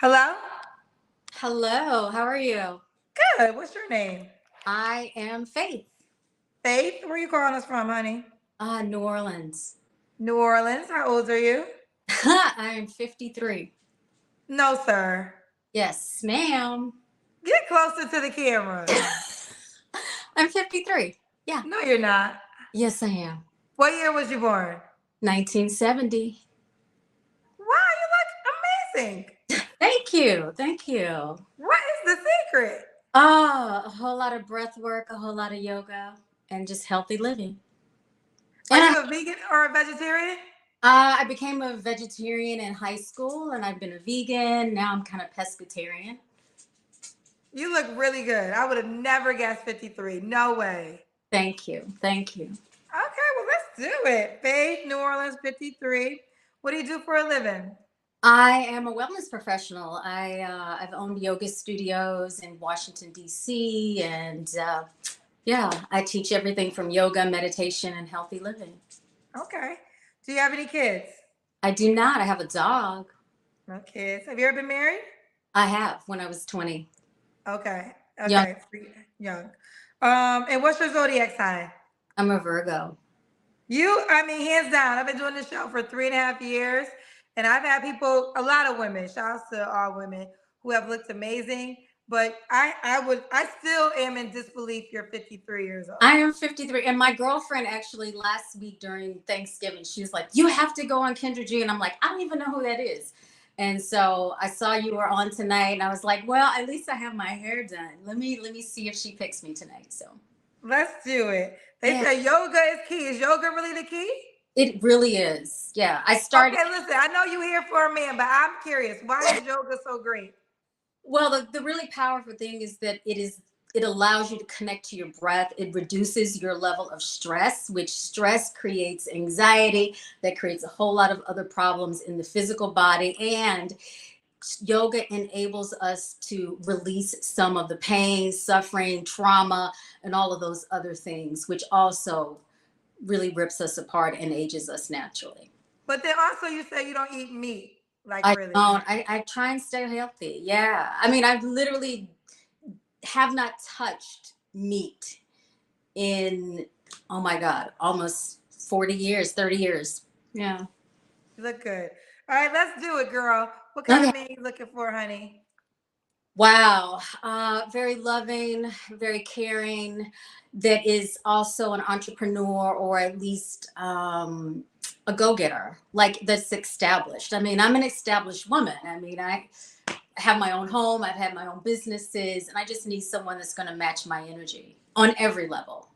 Hello? Hello, how are you? Good. What's your name? I am Faith. Faith? Where are you calling us from, honey? New Orleans. New Orleans. How old are you? I am 53. No, sir. Yes, ma'am. Get closer to the camera. I'm 53. Yeah. No, you're not. Yes, I am. What year was you born? 1970. Wow, you look amazing. Thank you. Thank you. What is the secret? A whole lot of breath work, a whole lot of yoga, and just healthy living. Are And you a vegan or a vegetarian? I became a vegetarian in high school, and I've been a vegan. Now I'm kind of pescatarian. You look really good. I would have never guessed 53. No way. Thank you. Thank you. Okay, well, let's do it. Faith, New Orleans, 53. What do you do for a living? I am a wellness professional. I've owned yoga studios in Washington D.C. and yeah, I teach everything from yoga, meditation, and healthy living. Okay. Do you have any kids? I do not. I have a dog. No kids. Have you ever been married? I have when I was 20. Okay. Young. Okay. Young. And what's your zodiac sign? I'm a Virgo. I mean, hands down, I've been doing this show for 3.5 years, and I've had people, a lot of women, shouts to all women who have looked amazing. But I still am in disbelief. You're 53 years old. I am 53, and my girlfriend actually last week during Thanksgiving, she was like, "You have to go on Kendra G," and I'm like, "I don't even know who that is." And so I saw you were on tonight, and I was like, "Well, at least I have my hair done. Let me see if she picks me tonight." So Let's do it. They yeah, say yoga is key. Is yoga really the key? it really is. Yeah, I started. Okay, listen, I know you're here for a man, but I'm curious. Why is yoga so great? Well, the really powerful thing is that it allows you to connect to your breath. It reduces your level of stress, which stress creates anxiety, that creates a whole lot of other problems in the physical body. And yoga enables us to release some of the pain, suffering, trauma, and all of those other things, which also really rips us apart and ages us naturally. But then also you say you don't eat meat. Like I really? don't. I try and stay healthy. Yeah. I mean, I've literally have not touched meat in, oh my God, almost 40 years, 30 years. Yeah. You look good. All right, let's do it, girl. What kind Okay. of man you looking for, honey? Wow. Very loving, very caring, that is also an entrepreneur or at least a go getter, like that's established. I mean, I'm an established woman. I mean, I have my own home, I've had my own businesses, and I just need someone that's going to match my energy on every level.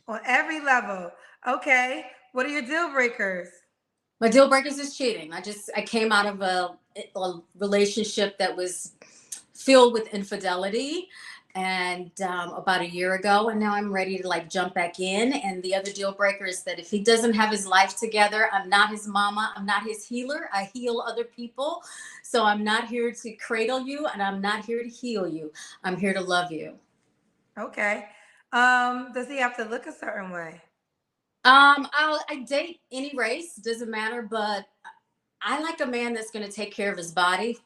On every level. Okay. What are your deal breakers? My deal breakers is cheating. I came out of a relationship that was filled with infidelity and about a year ago, and now I'm ready to like jump back in. And the other deal breaker is that if he doesn't have his life together, I'm not his mama, I'm not his healer. I heal other people, so I'm not here to cradle you and I'm not here to heal you. I'm here to love you. Okay. Does he have to look a certain way? I date any race, doesn't matter, but I like a man that's going to take care of his body,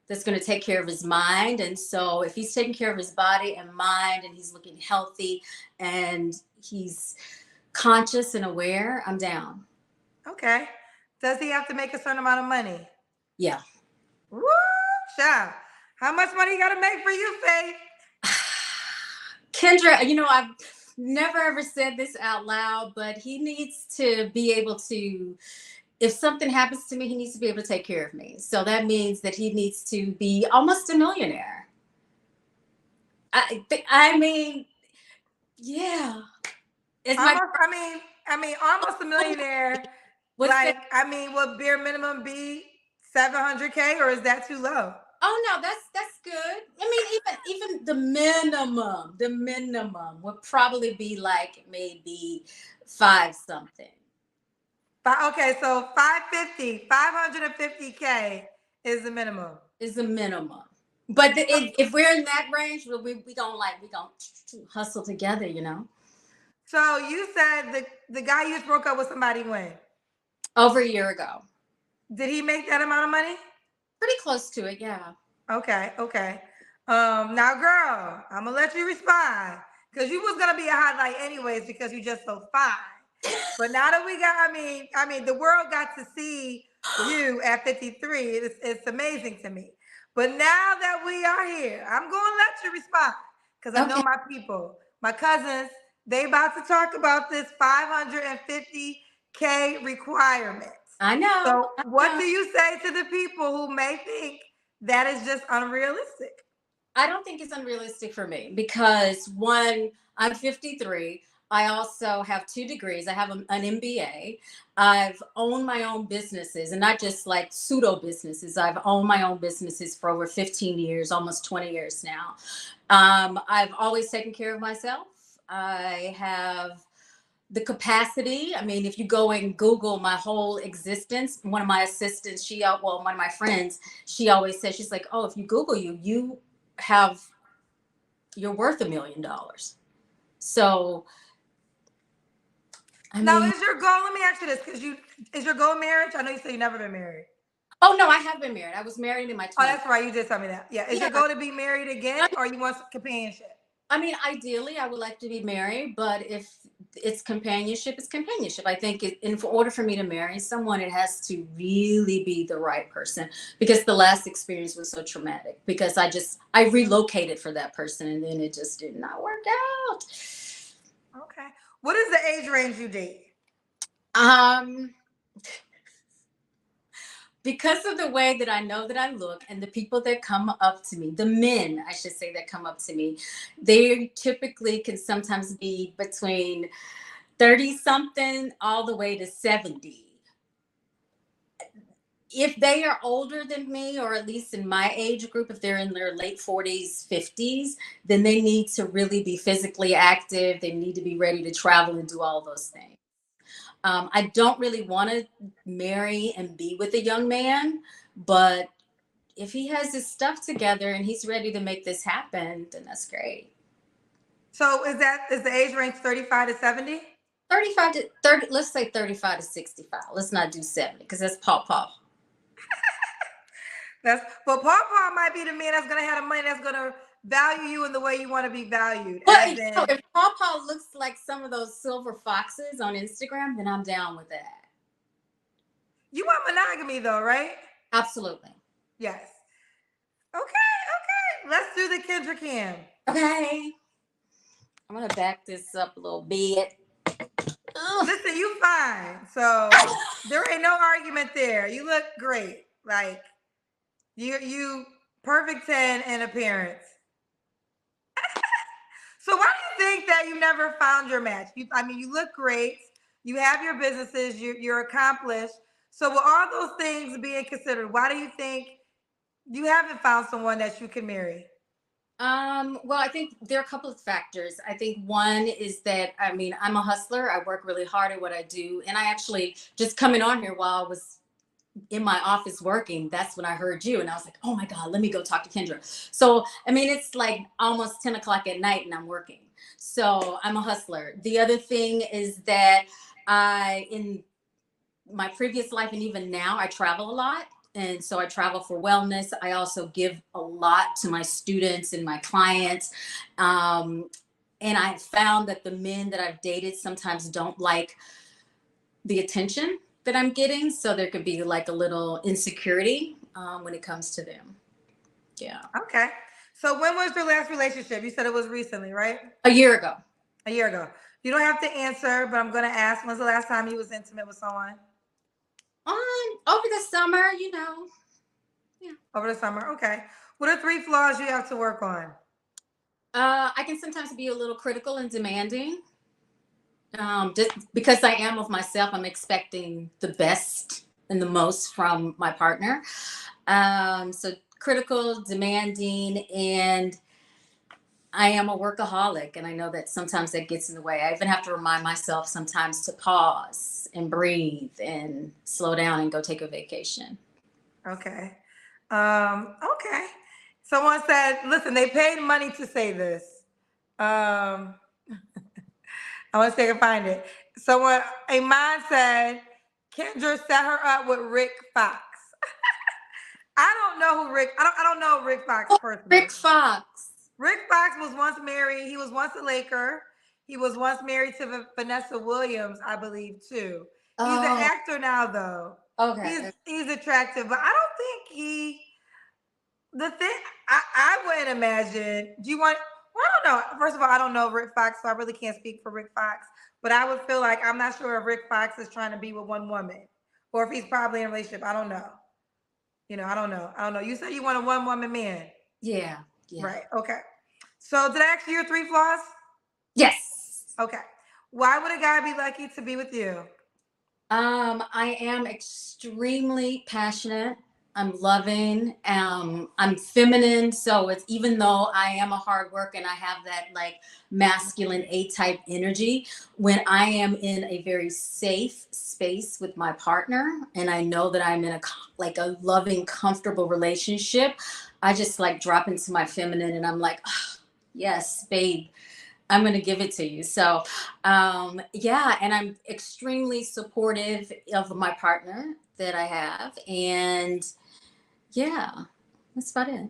that's going to take care of his mind. And so if he's taking care of his body and mind and he's looking healthy and he's conscious and aware, I'm down. Okay. Does he have to make a certain amount of money? Yeah. Woo, child. How much money you got to make for you, Faith? Kendra, I've never ever said this out loud, but he needs to be able to, if something happens to me, he needs to be able to take care of me. So that means that he needs to be almost a millionaire. I mean, yeah. It's my Almost, almost a millionaire. what's that? Would bare minimum be 700K or is that too low? Oh no, that's good. I mean, even the minimum would probably be like maybe five something. Okay, so 550K is the minimum. Is the minimum. But if we're in that range, we gonna hustle together. So you said the guy you just broke up with somebody when? Over a year ago. Did he make that amount of money? Pretty close to it, yeah. Okay, okay. Now, girl, I'm gonna let you respond because you was gonna be a highlight anyways because you just so fine. But now that we got, I mean, the world got to see you at 53. It's amazing to me. But now that we are here, I'm gonna let you respond because I know Okay. my people, my cousins, they about to talk about this 550K requirement. I know. So, I what know. do you say to the people who may think that is just unrealistic? I don't think it's unrealistic for me because one, I'm 53. I also have 2 degrees. I have an MBA. I've owned my own businesses and not just like pseudo businesses. I've owned my own businesses for over 15 years, almost 20 years now. I've always taken care of myself. I have the capacity. I mean, if you go and Google my whole existence, one of my assistants, one of my friends, she always says, she's like, oh, if you Google you have, you're worth $1 million. So, I Now, mean, is your goal? Let me ask you this, because is your goal marriage? I know you said you never been married. oh no, I have been married. I was married in my Oh, 20s. that's right. You did tell me that. Yeah. Is your Yeah. goal to be married again, or you want some companionship? I mean, ideally, I would like to be married, but if it's companionship, it's companionship. I think in for order for me to marry someone, it has to really be the right person because the last experience was so traumatic because I relocated for that person and then it just did not work out. Okay. What is the age range you date? Um, because of the way that I know that I look and the people that come up to me, the men, I should say, that come up to me, they typically can sometimes be between 30 something all the way to 70. If they are older than me, or at least in my age group, if they're in their late 40s, 50s, then they need to really be physically active. They need to be ready to travel and do all those things. I don't really want to marry and be with a young man, but if he has his stuff together and he's ready to make this happen, then that's great. So, is the age range 35 to 70? 35 to 30, let's say 35 to 65. Let's not do 70 because that's Paw. But Paw might be the man that's gonna have the money that's gonna value you in the way you want to be valued. But As in, if Paw looks like some of those silver foxes on Instagram, then I'm down with that. you want monogamy though, right? Absolutely. Yes. Okay, okay. Let's do the Kendra Cam. Okay. I'm gonna back this up a little bit. Ugh. Listen, you fine. So there ain't no argument there. You look great. Like you perfect 10 in appearance. So why do you think that you never found your match? You look great. You have your businesses. You're accomplished. So with all those things being considered, why do you think you haven't found someone that you can marry? Well, I think there are a couple of factors. I think one is that I'm a hustler. I work really hard at what I do. And I actually just coming on here while I was in my office working, that's when I heard you. And I was like, oh my God, let me go talk to Kendra. So, it's like almost 10 o'clock at night and I'm working. So I'm a hustler. The other thing is that in my previous life and even now, I travel a lot. And so I travel for wellness. I also give a lot to my students and my clients. And I found that the men that I've dated sometimes don't like the attention that I'm getting. So there could be like a little insecurity when it comes to them. Yeah. Okay. So when was your last relationship? You said it was recently, right? A year ago. A year ago. You don't have to answer, but I'm gonna ask. When's the last time you was intimate with someone? Over the summer, you know. Yeah. Over the summer. Okay. What are 3 flaws you have to work on? I can sometimes be a little critical and demanding. Just because I am of myself, I'm expecting the best and the most from my partner. So critical, demanding, and I am a workaholic, and I know that sometimes that gets in the way. I even have to remind myself sometimes to pause and breathe and slow down and go take a vacation. Okay. Okay. Someone said, listen, they paid money to say this. I want to see if I can find it. A man said, Kendra set her up with Rick Fox. I don't know who Rick. I don't know Rick Fox personally. Rick Fox. Rick Fox was once married. He was once a Laker. He was once married to Vanessa Williams, I believe, too. He's an Oh, actor now, though. okay. He's attractive, but I don't think he. The thing I wouldn't imagine. Do you want? Well, I don't know. First of all, I don't know Rick Fox, so I really can't speak for Rick Fox. But I would feel like I'm not sure if Rick Fox is trying to be with one woman, or if he's probably in a relationship. I don't know. I don't know. I don't know. You said you want a one woman man. Yeah. Yeah. Right. Okay. So did I ask you your 3 flaws? Yes. Okay. Why would a guy be lucky to be with you? I am extremely passionate. I'm loving. I'm feminine. So it's even though I am a hard worker and I have that like masculine A-type energy, when I am in a very safe space with my partner and I know that I'm in a loving, comfortable relationship, I just like drop into my feminine and I'm like, oh, yes, babe, I'm going to give it to you. So, yeah, and I'm extremely supportive of my partner that I have. And yeah, that's about it.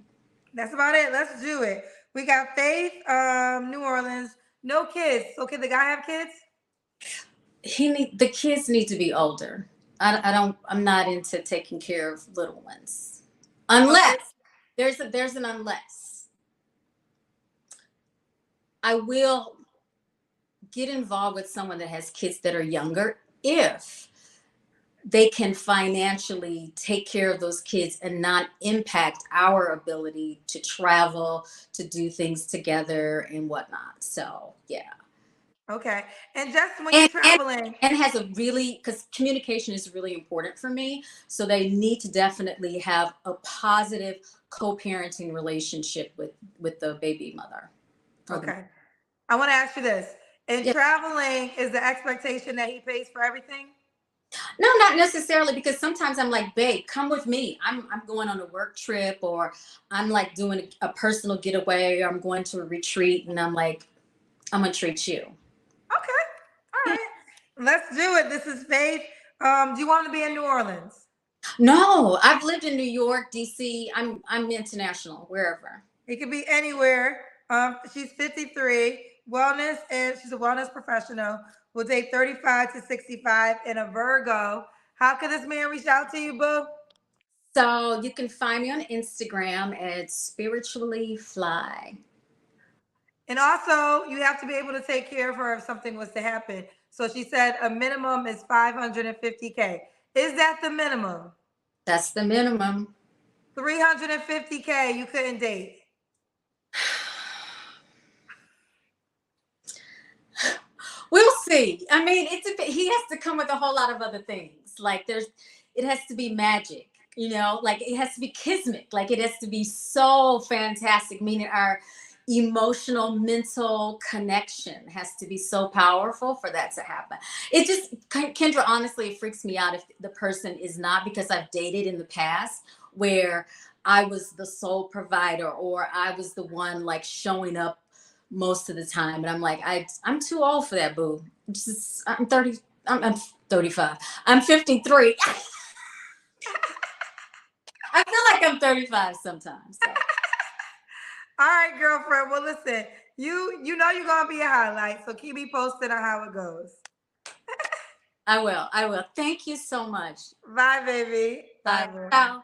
That's about it. Let's do it. We got Faith, New Orleans, no kids. So can the guy have kids? The kids need to be older. I'm not into taking care of little ones. Unless there's an unless. I will get involved with someone that has kids that are younger if they can financially take care of those kids and not impact our ability to travel, to do things together and whatnot. So yeah. Okay. And just when you're traveling. And has a really, because communication is really important for me. So they need to definitely have a positive co-parenting relationship with the baby mother. Okay. I want to ask you this. In Yeah. traveling, is the expectation that he pays for everything? No, not necessarily, because sometimes I'm like, babe, come with me. I'm going on a work trip, or I'm like doing a personal getaway, or I'm going to a retreat, and I'm like, I'm gonna treat you. Okay. All right. Let's do it. This is Faith. Do you want to be in New Orleans? No, I've lived in New York, DC. I'm international, wherever. It could be anywhere. She's 53, wellness, and she's a wellness professional. Will date 35 to 65 and a Virgo. How could this man reach out to you, boo? So you can find me on Instagram at spiritually fly. And also, you have to be able to take care of her if something was to happen. So she said a minimum is 550K. Is that the minimum? That's the minimum. 350K, you couldn't date. We'll see. I mean, he has to come with a whole lot of other things. Like it has to be magic, like it has to be kismet. Like it has to be so fantastic, meaning our emotional, mental connection has to be so powerful for that to happen. It just, Kendra, honestly, it freaks me out if the person is not, because I've dated in the past where I was the sole provider, or I was the one like showing up most of the time, and I'm like, I'm too old for that, boo. I'm 30. I'm 35. I'm 53. I feel like I'm 35 sometimes. So. All right, girlfriend. Well, listen, you know you're gonna be a highlight, so keep me posted on how it goes. I will. Thank you so much. Bye, baby. Bye. Ciao.